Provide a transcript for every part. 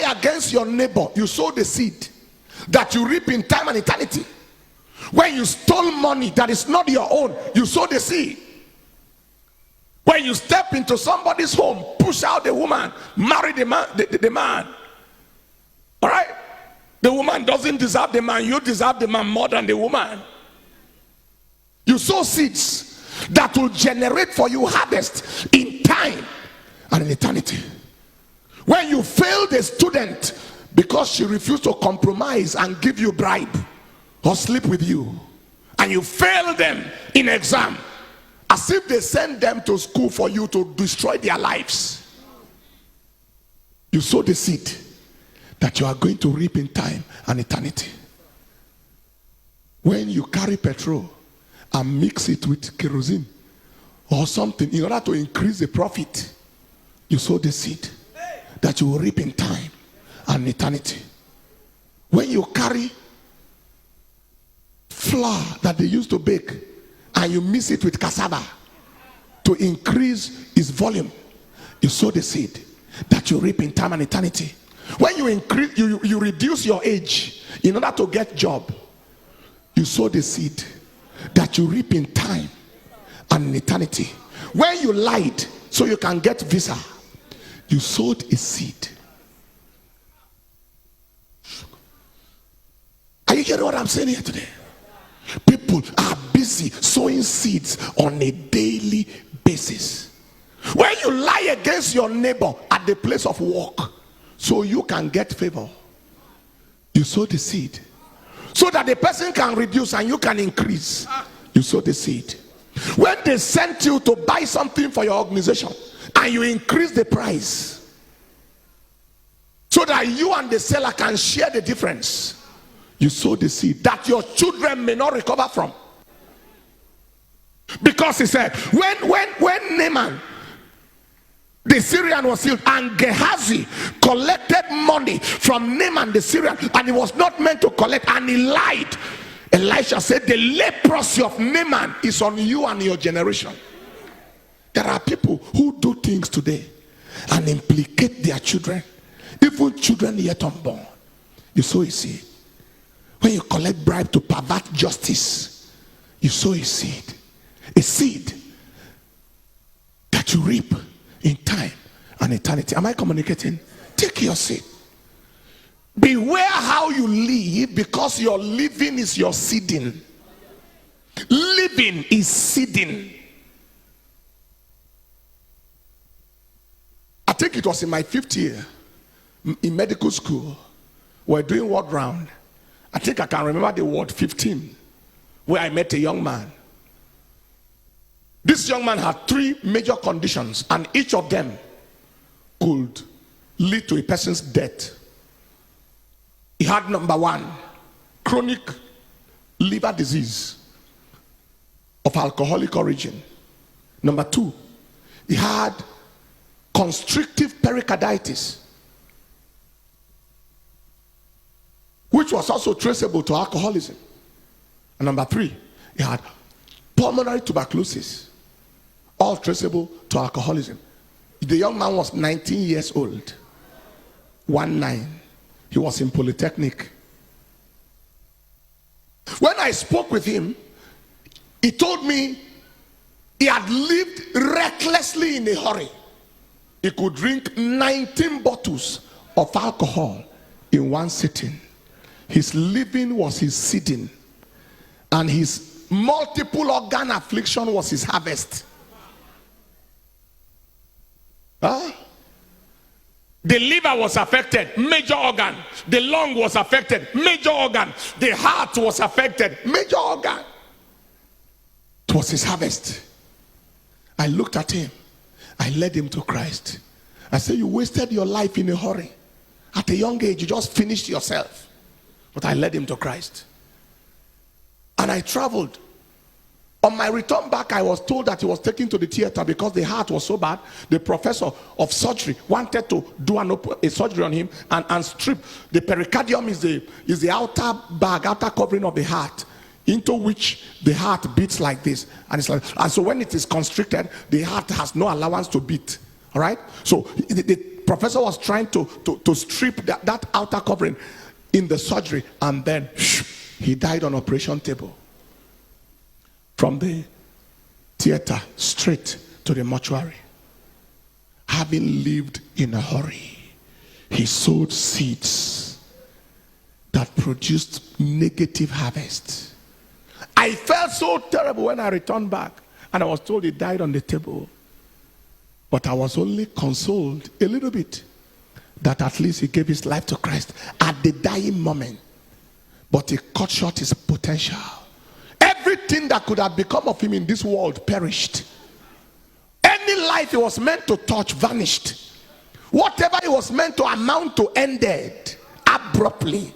lie against your neighbor, you sow the seed that you reap in time and eternity. When you stole money that is not your own, you sow the seed. When you step into somebody's home, push out the woman, marry the man, the man. All right? The woman doesn't deserve the man. You deserve the man more than the woman. You sow seeds that will generate for you harvest in time and in eternity. When you fail the student because she refused to compromise and give you bribe or sleep with you, and you fail them in exam, as if they send them to school for you to destroy their lives, you sow the seed that you are going to reap in time and eternity. When you carry petrol and mix it with kerosene or something in order to increase the profit, you sow the seed that you will reap in time and eternity. When you carry flour that they used to bake and you mix it with cassava to increase its volume, you sow the seed that you reap in time and eternity. When you increase, you reduce your age in order to get job, you sow the seed that you reap in time and in eternity. When you lied so you can get visa, you sowed a seed. Are you hearing what I'm saying here today? People are busy sowing seeds on a daily basis. When you lie against your neighbor at the place of work so you can get favor, you sow the seed so that the person can reduce and you can increase. You sow the seed. When they sent you to buy something for your organization and you increase the price so that you and the seller can share the difference, you sow the seed that your children may not recover from. Because he said, when Naaman the Syrian was healed and Gehazi collected money from Naaman the Syrian, and he was not meant to collect, and he lied, Elisha said, the leprosy of Naaman is on you and your generation. There are people who do things today and implicate their children, even children yet unborn. You sow a seed. When you collect bribe to pervert justice, you sow a seed. A seed that you reap in time and eternity. Am I communicating? Take your seed. Beware how you live, because your living is your seeding. Living is seeding. I think it was in my 5th year in medical school. We're doing word round. I think I can remember the word 15, where I met a young man. This young man had 3 major conditions, and each of them could lead to a person's death. He had number 1, chronic liver disease of alcoholic origin. Number 2, he had constrictive pericarditis, which was also traceable to alcoholism. And number 3, he had pulmonary tuberculosis, all traceable to alcoholism. The young man was 19 years old. 19. He was in Polytechnic. When I spoke with him, he told me he had lived recklessly in a hurry. He could drink 19 bottles of alcohol in one sitting. His living was his seeding, and his multiple organ affliction was his harvest. The liver was affected, major organ. The lung was affected, major organ. The heart was affected, major organ. It was his harvest. I looked at him. I led him to Christ. I said, you wasted your life in a hurry. At a young age, you just finished yourself. But I led him to Christ. And I traveled. On my return back, I was told that he was taken to the theater because the heart was so bad. The professor of surgery wanted to do a surgery on him and strip. The pericardium is the outer bag, outer covering of the heart, into which the heart beats like this. And it's like, and so when it is constricted, the heart has no allowance to beat. All right? So the professor was trying to strip that outer covering in the surgery, and then he died on operation table. From the theater straight to the mortuary. Having lived in a hurry, he sowed seeds that produced negative harvest. I felt so terrible when I returned back and I was told he died on the table. But I was only consoled a little bit that at least he gave his life to Christ at the dying moment. But he cut short his potential. Everything that could have become of him in this world perished. Any life he was meant to touch vanished. Whatever he was meant to amount to ended abruptly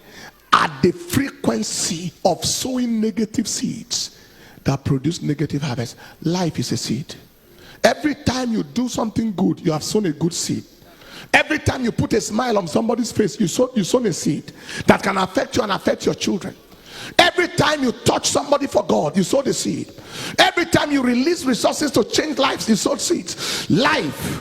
at the frequency of sowing negative seeds that produce negative harvest. Life is a seed. Every time you do something good, you have sown a good seed. Every time you put a smile on somebody's face, you sown a seed that can affect you and affect your children. Every time you touch somebody for God, you sow the seed. Every time you release resources to change lives, you sow seeds. Life